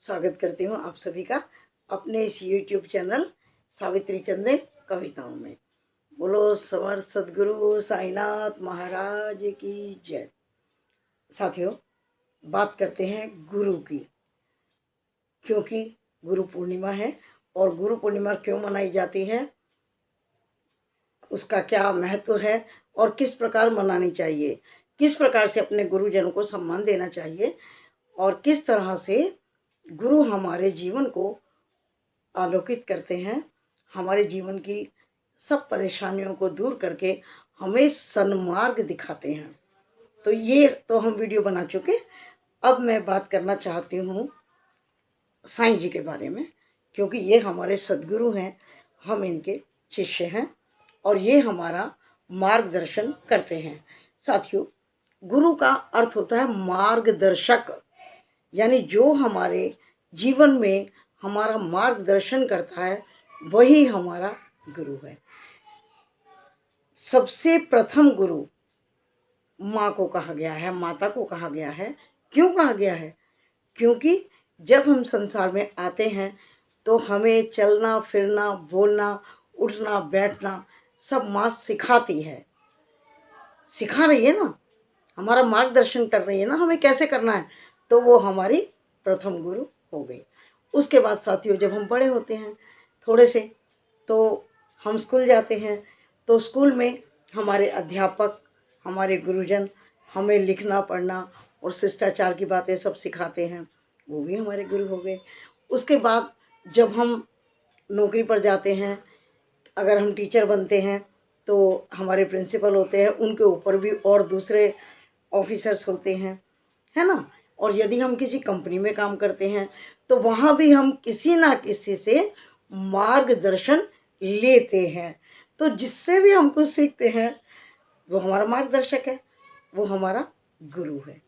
स्वागत करती हूँ आप सभी का अपने इस YouTube चैनल सावित्री चंदेल कविताओं में। बोलो समर्थ सदगुरु साईनाथ महाराज की जय। साथियों, बात करते हैं गुरु की, क्योंकि गुरु पूर्णिमा है और गुरु पूर्णिमा क्यों मनाई जाती है, उसका क्या महत्व है और किस प्रकार मनानी चाहिए, किस प्रकार से अपने गुरुजनों को सम्मान देना चाहिए और किस तरह से गुरु हमारे जीवन को आलोकित करते हैं, हमारे जीवन की सब परेशानियों को दूर करके हमें सन्मार्ग दिखाते हैं। तो ये तो हम वीडियो बना चुके। अब मैं बात करना चाहती हूँ साईं जी के बारे में, क्योंकि ये हमारे सद्गुरु हैं, हम इनके शिष्य हैं और ये हमारा मार्गदर्शन करते हैं। साथियों, गुरु का अर्थ होता है मार्गदर्शक, यानी जो हमारे जीवन में हमारा मार्गदर्शन करता है वही हमारा गुरु है। सबसे प्रथम गुरु माँ को कहा गया है, माता को कहा गया है। क्यों कहा गया है? क्योंकि जब हम संसार में आते हैं तो हमें चलना फिरना, बोलना, उठना, बैठना सब माँ सिखाती है, सिखा रही है ना, हमारा मार्गदर्शन कर रही है ना, हमें कैसे करना है। तो वो हमारी प्रथम गुरु हो गई। उसके बाद साथियों, जब हम बड़े होते हैं थोड़े से, तो हम स्कूल जाते हैं, तो स्कूल में हमारे अध्यापक, हमारे गुरुजन हमें लिखना पढ़ना और शिष्टाचार की बातें सब सिखाते हैं, वो भी हमारे गुरु हो गए। उसके बाद जब हम नौकरी पर जाते हैं, अगर हम टीचर बनते हैं तो हमारे प्रिंसिपल होते हैं, उनके ऊपर भी और दूसरे ऑफिसर्स होते हैं, है ना। और यदि हम किसी कंपनी में काम करते हैं तो वहाँ भी हम किसी ना किसी से मार्गदर्शन लेते हैं। तो जिससे भी हम कुछ सीखते हैं वो हमारा मार्गदर्शक है, वो हमारा गुरु है।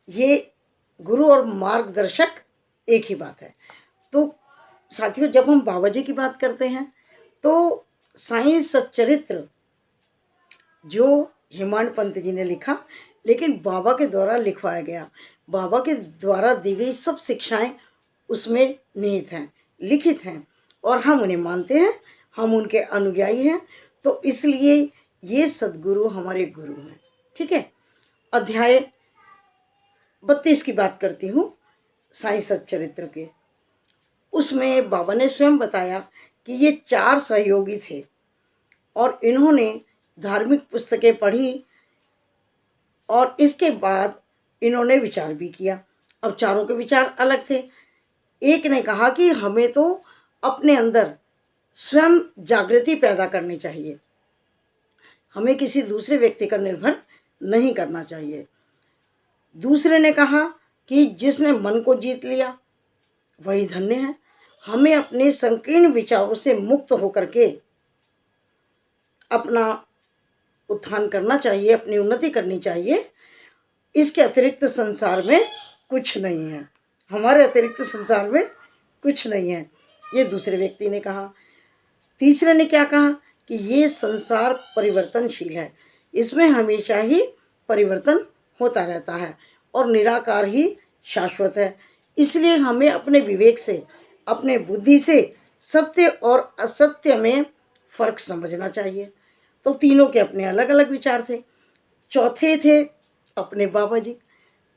ये गुरु और मार्गदर्शक एक ही बात है। तो साथियों, जब हम बाबा जी की बात करते हैं तो साईं सच्चरित्र जो हेमाड पंत जी ने लिखा, लेकिन बाबा के द्वारा लिखवाया गया, बाबा के द्वारा दी गई सब शिक्षाएं उसमें निहित हैं, लिखित हैं और हम उन्हें मानते हैं, हम उनके अनुयायी हैं। तो इसलिए ये सद्गुरु हमारे गुरु हैं। ठीक है, अध्याय 32 की बात करती हूँ साईं सच्चरित्र के। उसमें बाबा ने स्वयं बताया कि ये 4 सहयोगी थे और इन्होंने धार्मिक पुस्तकें पढ़ी और इसके बाद इन्होंने विचार भी किया। अब चारों के विचार अलग थे। एक ने कहा कि हमें तो अपने अंदर स्वयं जागृति पैदा करनी चाहिए, हमें किसी दूसरे व्यक्ति का निर्भर नहीं करना चाहिए। दूसरे ने कहा कि जिसने मन को जीत लिया वही धन्य है, हमें अपने संकीर्ण विचारों से मुक्त होकर के अपना उत्थान करना चाहिए, अपनी उन्नति करनी चाहिए। इसके अतिरिक्त संसार में कुछ नहीं है, हमारे अतिरिक्त संसार में कुछ नहीं है, ये दूसरे व्यक्ति ने कहा। तीसरे ने क्या कहा कि ये संसार परिवर्तनशील है, इसमें हमेशा ही परिवर्तन होता रहता है और निराकार ही शाश्वत है, इसलिए हमें अपने विवेक से, अपने बुद्धि से सत्य और असत्य में फर्क समझना चाहिए। तो तीनों के अपने अलग अलग विचार थे। चौथे थे अपने बाबा जी।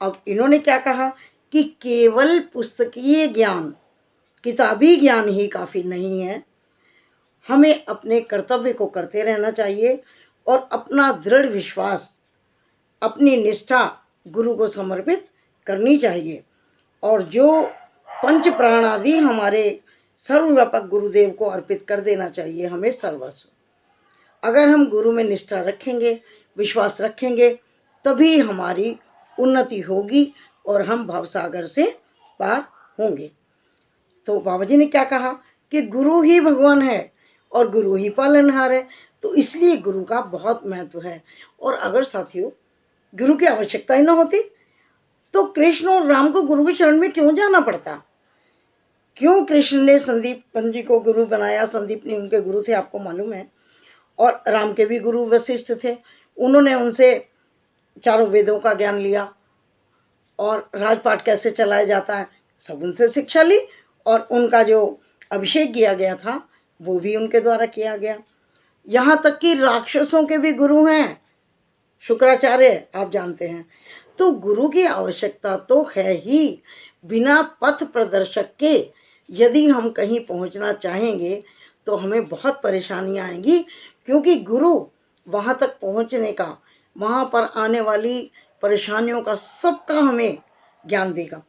अब इन्होंने क्या कहा कि केवल पुस्तकीय ज्ञान, किताबी ज्ञान ही काफ़ी नहीं है, हमें अपने कर्तव्य को करते रहना चाहिए और अपना दृढ़ विश्वास, अपनी निष्ठा गुरु को समर्पित करनी चाहिए और जो पंच प्राण आदि हमारे सर्वव्यापक गुरुदेव को अर्पित कर देना चाहिए हमें सर्वस्व। अगर हम गुरु में निष्ठा रखेंगे, विश्वास रखेंगे, तभी हमारी उन्नति होगी और हम भवसागर से पार होंगे। तो बाबा जी ने क्या कहा कि गुरु ही भगवान है और गुरु ही पालनहार है, तो इसलिए गुरु का बहुत महत्व है। और अगर साथियों गुरु की आवश्यकता ही ना होती तो कृष्ण और राम को गुरु के शरण में क्यों जाना पड़ता? क्यों कृष्ण ने संदीप पंत जी को गुरु बनाया? संदीप ने उनके गुरु थे, आपको मालूम है। और राम के भी गुरु वशिष्ठ थे, उन्होंने उनसे चारों वेदों का ज्ञान लिया और राजपाट कैसे चलाया जाता है सब उनसे शिक्षा ली और उनका जो अभिषेक किया गया था वो भी उनके द्वारा किया गया। यहाँ तक कि राक्षसों के भी गुरु हैं, शुक्राचार्य, आप जानते हैं। तो गुरु की आवश्यकता तो है ही। बिना पथ प्रदर्शक के यदि हम कहीं पहुंचना चाहेंगे तो हमें बहुत परेशानियां आएंगी, क्योंकि गुरु वहां तक पहुंचने का, वहां पर आने वाली परेशानियों का सबका हमें ज्ञान देगा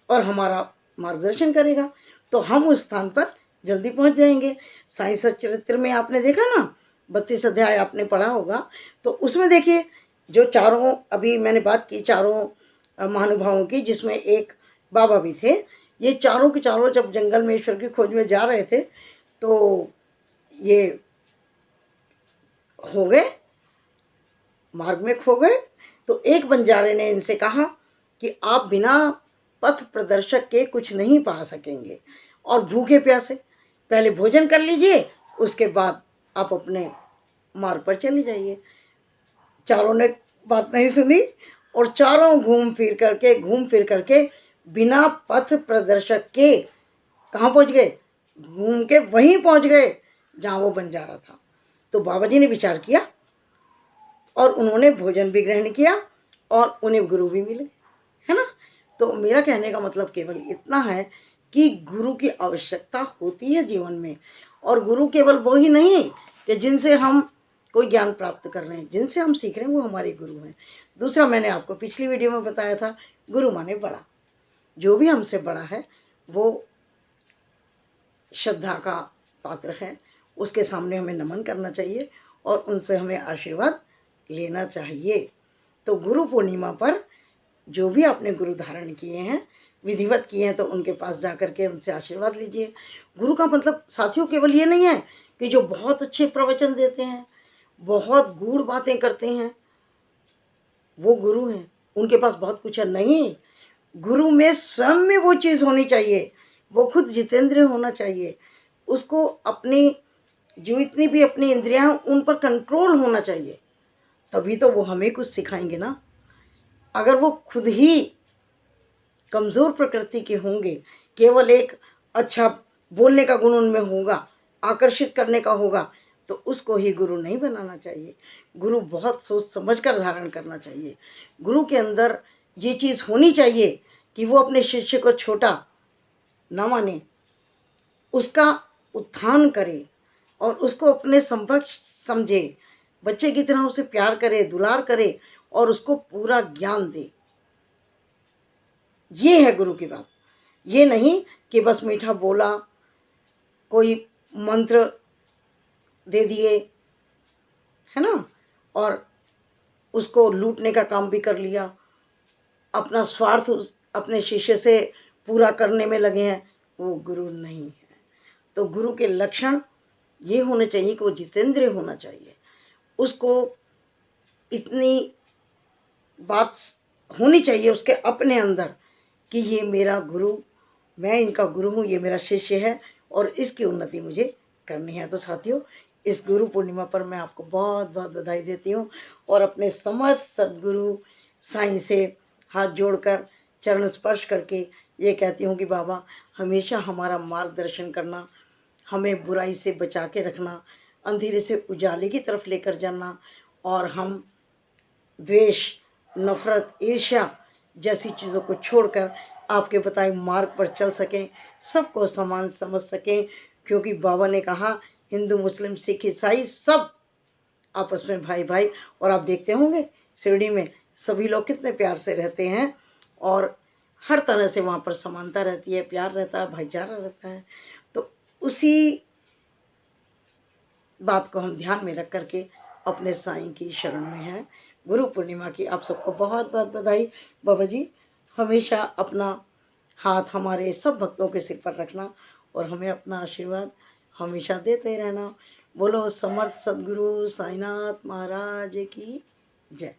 और हमारा मार्गदर्शन करेगा, तो हम उस स्थान पर जल्दी पहुंच जाएंगे। साईं सच्चरित्र में आपने देखा ना, 32 अध्याय आपने पढ़ा होगा, तो उसमें देखिए जो चारों, अभी मैंने बात की चारों महानुभावों की, जिसमें एक बाबा भी थे। ये चारों के चारों जब जंगल में ईश्वर की खोज में जा रहे थे तो ये हो गए, मार्ग में खो गए। तो एक बंजारे ने इनसे कहा कि आप बिना पथ प्रदर्शक के कुछ नहीं पा सकेंगे और भूखे प्यासे पहले भोजन कर लीजिए, उसके बाद आप अपने मार्ग पर चले जाइए। चारों ने बात नहीं सुनी और चारों घूम फिर करके बिना पथ प्रदर्शक के कहाँ पहुँच गए? घूम के वहीं पहुँच गए जहाँ वो बंजारा था। तो बाबा जी ने विचार किया और उन्होंने भोजन भी ग्रहण किया और उन्हें गुरु भी मिले, है ना। तो मेरा कहने का मतलब केवल इतना है कि गुरु की आवश्यकता होती है जीवन में, और गुरु केवल वो ही नहीं कि जिनसे हम कोई ज्ञान प्राप्त कर रहे हैं, जिनसे हम सीख रहे हैं वो हमारे गुरु हैं। दूसरा, मैंने आपको पिछली वीडियो में बताया था, गुरु माने बड़ा। जो भी हमसे बड़ा है वो श्रद्धा का पात्र है, उसके सामने हमें नमन करना चाहिए और उनसे हमें आशीर्वाद लेना चाहिए। तो गुरु पूर्णिमा पर जो भी आपने गुरु धारण किए हैं, विधिवत किए हैं, तो उनके पास जा कर के उनसे आशीर्वाद लीजिए। गुरु का मतलब साथियों केवल ये नहीं है कि जो बहुत अच्छे प्रवचन देते हैं, बहुत गूढ़ बातें करते हैं, वो गुरु हैं, उनके पास बहुत कुछ है। नहीं, गुरु में स्वयं में वो चीज़ होनी चाहिए, वो खुद जितेंद्रिय होना चाहिए, उसको अपनी जो इतनी भी अपनी इंद्रियां हैं उन पर कंट्रोल होना चाहिए, तभी तो वो हमें कुछ सिखाएंगे ना। अगर वो खुद ही कमज़ोर प्रकृति के होंगे, केवल एक अच्छा बोलने का गुण उनमें होगा, आकर्षित करने का होगा, तो उसको ही गुरु नहीं बनाना चाहिए। गुरु बहुत सोच समझ कर धारण करना चाहिए। गुरु के अंदर ये चीज़ होनी चाहिए कि वो अपने शिष्य को छोटा ना माने, उसका उत्थान करे और उसको अपने समकक्ष समझे, बच्चे की तरह उसे प्यार करे, दुलार करे और उसको पूरा ज्ञान दे। ये है गुरु की बात। ये नहीं कि बस मीठा बोला, कोई मंत्र दे दिए, है ना, और उसको लूटने का काम भी कर लिया, अपना स्वार्थ अपने शिष्य से पूरा करने में लगे हैं, वो गुरु नहीं है। तो गुरु के लक्षण ये होने चाहिए कि वो जितेंद्रिय होना चाहिए, उसको इतनी बात होनी चाहिए उसके अपने अंदर कि ये मेरा गुरु, मैं इनका गुरु हूँ, ये मेरा शिष्य है और इसकी उन्नति मुझे करनी है। तो साथियों, इस गुरु पूर्णिमा पर मैं आपको बहुत बहुत बधाई देती हूँ और अपने समर्थ सद्गुरु साईं से हाथ जोड़कर चरण स्पर्श करके ये कहती हूँ कि बाबा हमेशा हमारा मार्गदर्शन करना, हमें बुराई से बचा के रखना, अंधेरे से उजाले की तरफ लेकर जाना, और हम द्वेष, नफ़रत, ईर्ष्या जैसी चीज़ों को छोड़कर आपके बताए मार्ग पर चल सकें, सबको समान समझ सकें। क्योंकि बाबा ने कहा हिंदू, मुस्लिम, सिख, ईसाई सब आपस में भाई भाई। और आप देखते होंगे शिरडी में सभी लोग कितने प्यार से रहते हैं और हर तरह से वहाँ पर समानता रहती है, प्यार रहता है, भाईचारा रहता है। तो उसी बात को हम ध्यान में रख करके अपने साईं की शरण में हैं। गुरु पूर्णिमा की आप सबको बहुत बहुत बधाई। बाबा जी हमेशा अपना हाथ हमारे सब भक्तों के सिर पर रखना और हमें अपना आशीर्वाद हमेशा देते रहना। बोलो समर्थ सद्गुरु साईनाथ महाराज की जय।